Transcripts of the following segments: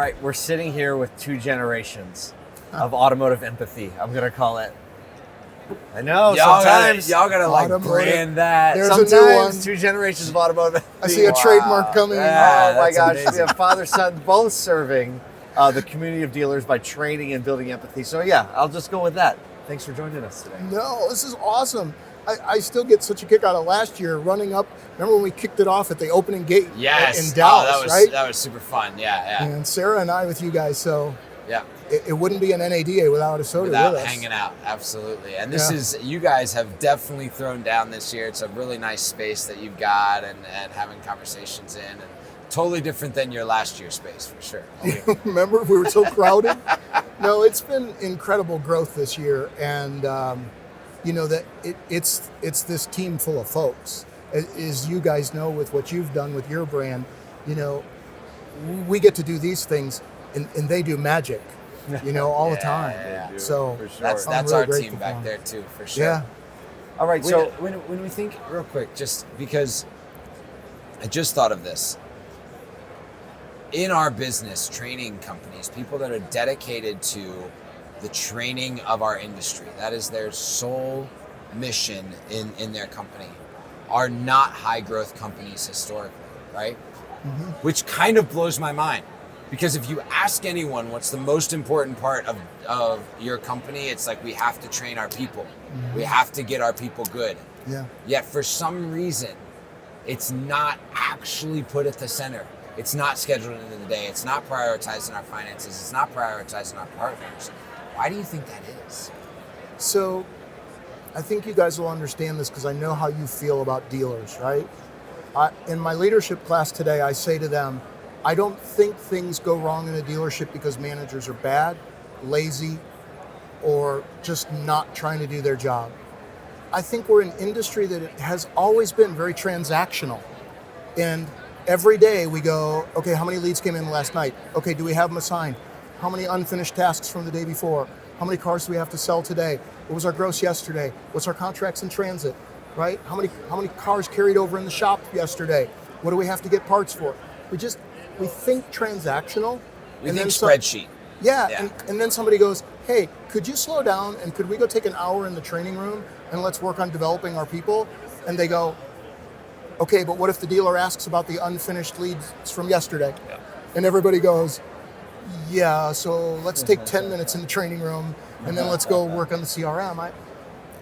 right, we're sitting here with two generations of automotive empathy, I'm going to call it. I know, sometimes y'all gotta like brand that. There's sometimes a new one. two generations of automotive empathy. I see a trademark coming. Oh my that's gosh, amazing. we have father, son, both serving the community of dealers by training and building empathy. So yeah, I'll just go with that. Thanks for joining us today. No, this is awesome. I still get such a kick out of last year running up. Remember when we kicked it off at the opening gate in Dallas, right? That was super fun. Yeah. And Sarah and I with you guys, so Yeah. it wouldn't be an NADA without ASOTU Without with us. hanging out, absolutely. And this is, you guys have definitely thrown down this year. It's a really nice space that you've got and having conversations in, and totally different than your last year's space for sure. Remember we were so crowded? No, it's been incredible growth this year, and you know that it's this team full of folks. As you guys know with what you've done with your brand, you know, we get to do these things and they do magic, you know, all the time. Yeah. So For sure. That's really our grateful team for back them. there too, for sure. Yeah. All right, So so when we think real quick, just because I just thought of this. In our business, training companies, people that are dedicated to the training of our industry, that is their sole mission in their company, are not high growth companies historically, right? Mm-hmm. Which kind of blows my mind. Because if you ask anyone what's the most important part of your company, it's like we have to train our people. Mm-hmm. We have to get our people good. Yeah. Yet for some reason, it's not actually put at the center. It's not scheduled into the day. It's not prioritized in our finances. It's not prioritized in our partners. Why do you think that is? So I think you guys will understand this because I know how you feel about dealers, right? In my leadership class today, I say to them, I don't think things go wrong in a dealership because managers are bad, lazy, or just not trying to do their job. I think we're an industry that has always been very transactional. And every day we go, okay, how many leads came in last night? Okay, do we have them assigned? How many unfinished tasks from the day before? How many cars do we have to sell today? What was our gross yesterday? What's our contracts in transit, right? How many cars carried over in the shop yesterday? What do we have to get parts for? We think transactional. We think spreadsheet. Yeah. And then somebody goes, hey, could you slow down and could we go take an hour in the training room and let's work on developing our people? And they go, okay, but what if the dealer asks about the unfinished leads from yesterday? Yeah. And everybody goes, yeah, so let's take 10 minutes in the training room and then let's go work on the CRM.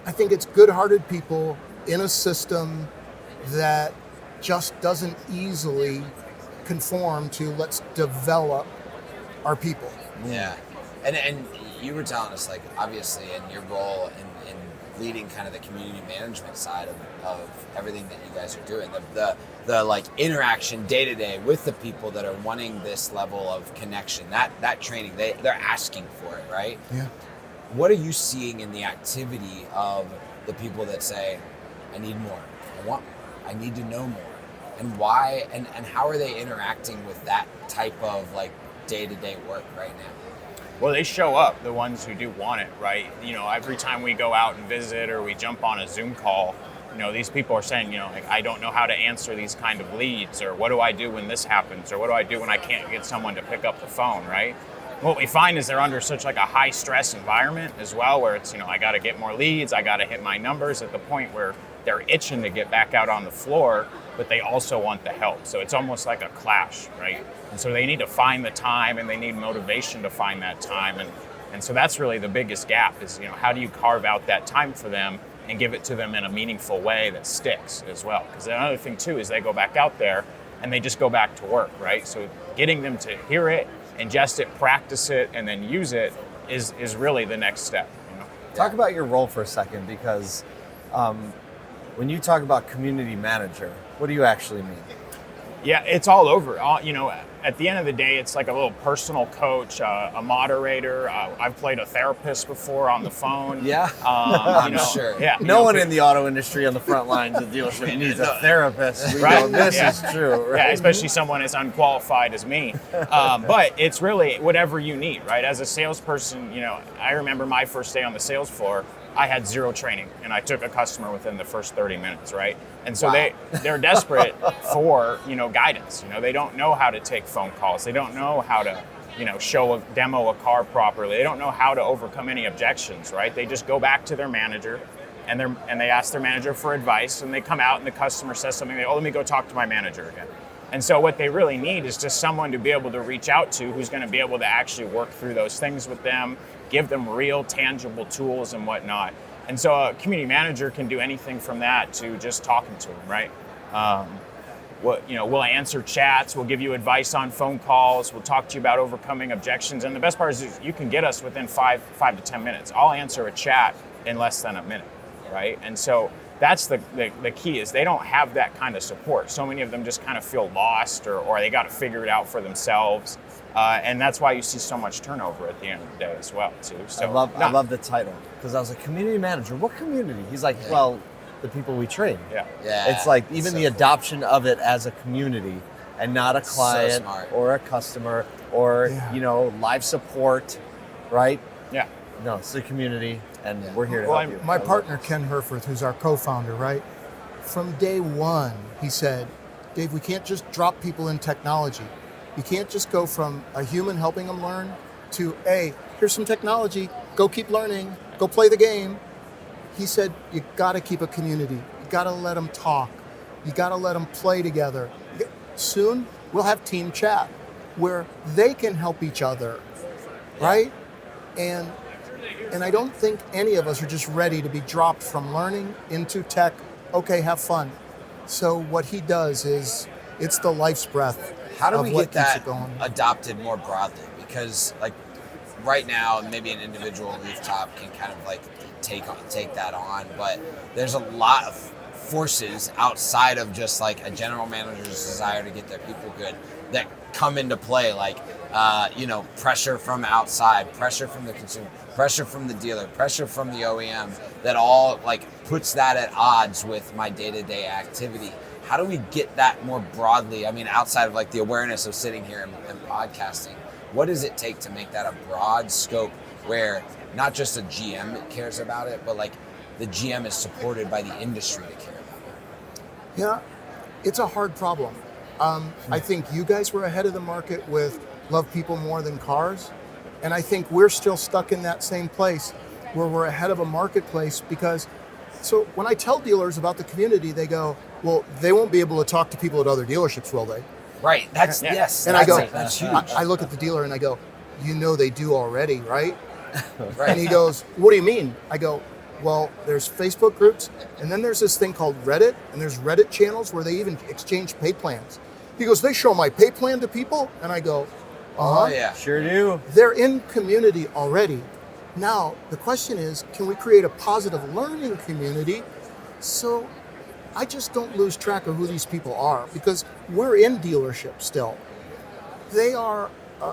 I think it's good-hearted people in a system that just doesn't easily conform to let's develop our people. Yeah. And you were telling us, like, obviously in your role in leading kind of the community management side of everything that you guys are doing, the like interaction day to day with the people that are wanting this level of connection, that training, they're asking for it, right? Yeah. What are you seeing in the activity of the people that say, I need more, I want more, I need to know more? And why, and how are they interacting with that type of like day-to-day work right now? Well, they show up, the ones who do want it, right? You know, every time we go out and visit or we jump on a Zoom call, you know, these people are saying, you know, like, I don't know how to answer these kind of leads, or what do I do when this happens, or what do I do when I can't get someone to pick up the phone, right? What we find is they're under such like a high stress environment as well, where it's, you know, I got to get more leads, I got to hit my numbers, at the point where they're itching to get back out on the floor, but they also want the help. So it's almost like a clash, right? And so they need to find the time and they need motivation to find that time. And so that's really the biggest gap is, you know, how do you carve out that time for them and give it to them in a meaningful way that sticks as well? Because another thing too is they go back out there and they just go back to work, right? So getting them to hear it, ingest it, practice it, and then use it is really the next step. You know? talk about your role for a second, because when you talk about community manager, what do you actually mean? Yeah, it's all over. You know, at the end of the day, it's like a little personal coach, a moderator. I've played a therapist before on the phone. Yeah, I'm sure. Yeah, no one in the auto industry on the front lines of dealership needs a therapist. We Right. know this Yeah. is true, right? Yeah, especially someone as unqualified as me. But it's really whatever you need, right? As a salesperson, you know, I remember my first day on the sales floor, I had zero training and I took a customer within the first 30 minutes, right? And so they're desperate for, you know, guidance. You know, they don't know how to take phone calls. They don't know how to demo a car properly. They don't know how to overcome any objections, right? They just go back to their manager and they ask their manager for advice, and they come out and the customer says something, let me go talk to my manager again. And so what they really need is just someone to be able to reach out to who's going to be able to actually work through those things with them, give them real tangible tools and whatnot. And so a community manager can do anything from that to just talking to them, right? We'll answer chats, we'll give you advice on phone calls, we'll talk to you about overcoming objections. And the best part is you can get us within 5 to 10 minutes. I'll answer a chat in less than a minute, right? And so that's the key, is they don't have that kind of support. So many of them just kind of feel lost or they got to figure it out for themselves. And that's why you see so much turnover at the end of the day as well, too. So I love the title, because I was like, community manager, what community? He's like, well, the people we train. Yeah. It's like even the adoption of it as a community and not a client or a customer or, live support, right? Yeah. No, it's the community, and we're here to help you. My partner, Ken Herforth, who's our co-founder, right? From day one, he said, Dave, we can't just drop people in technology. You can't just go from a human helping them learn to, hey, here's some technology, go keep learning, go play the game. He said, you gotta keep a community. You gotta let them talk. You gotta let them play together. Soon, we'll have team chat where they can help each other, right? And I don't think any of us are just ready to be dropped from learning into tech. Okay, have fun. So what he does is, it's the life's breath. How do of we what get keeps that it going. adopted more broadly? Because like right now, maybe an individual rooftop can kind of like take that on, but there's a lot of forces outside of just like a general manager's desire to get their people good that come into play, like pressure from outside, pressure from the consumer, pressure from the dealer, pressure from the OEM, that all like puts that at odds with my day-to-day activity. How do we get that more broadly? I mean, outside of like the awareness of sitting here and podcasting, what does it take to make that a broad scope where not just a GM cares about it, but like the GM is supported by the industry to care about it? Yeah, it's a hard problem. I think you guys were ahead of the market with love people more than cars. And I think we're still stuck in that same place where we're ahead of a marketplace because, so when I tell dealers about the community, they go, well, they won't be able to talk to people at other dealerships, will they? Right, yes. And I go, that's huge. I look at the dealer and I go, they do already, right? Right. And he goes, what do you mean? I go, well, there's Facebook groups, and then there's this thing called Reddit, and there's Reddit channels where they even exchange pay plans. He goes, they show my pay plan to people? And I go, Oh, yeah. Sure do. They're in community already. Now, the question is, can we create a positive learning community so I just don't lose track of who these people are, because we're in dealerships still. They are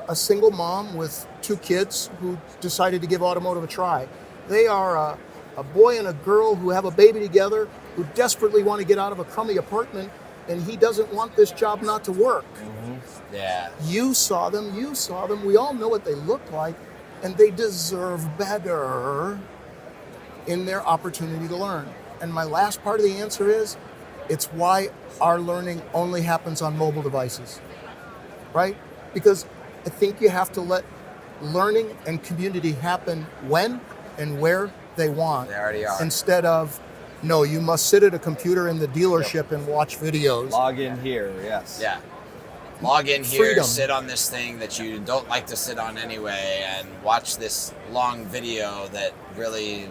a single mom with 2 kids who decided to give automotive a try. They are a boy and a girl who have a baby together who desperately want to get out of a crummy apartment, and he doesn't want this job not to work. Mm-hmm. Yeah. You saw them, we all know what they look like, and they deserve better in their opportunity to learn. And my last part of the answer is, it's why our learning only happens on mobile devices, right? Because I think you have to let learning and community happen when and where they want. They already are. Instead of, no, you must sit at a computer in the dealership and watch videos. Log in here, yes. Yeah. Log in here, Freedom. sit on this thing that you don't like to sit on anyway, and watch this long video that really...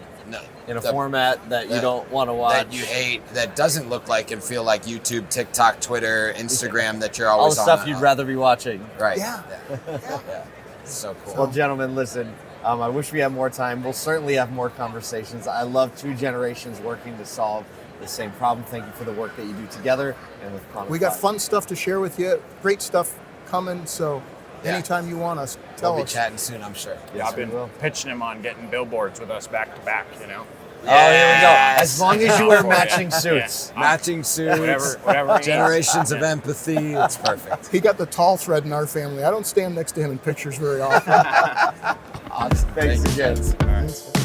in a format that you don't want to watch. That you hate, that doesn't look like and feel like YouTube, TikTok, Twitter, Instagram that you're all always the on. stuff you'd rather be watching. Right. Yeah. Yeah. It's so cool. Well, gentlemen, listen, I wish we had more time. We'll certainly have more conversations. I love 2 generations working to solve the same problem. Thank you for the work that you do together and with Quantify. We got fun stuff to share with you. Great stuff coming. So anytime you want us, tell We'll be us. chatting soon, I'm sure. Yes, I've been pitching him on getting billboards with us back to back, you know. Oh, here we go. Yes. As long as you wear matching suits. Yeah. Matching suits, Whatever he generations needs. of empathy. It's perfect. He got the tall thread in our family. I don't stand next to him in pictures very often. Awesome. Thanks again. All right.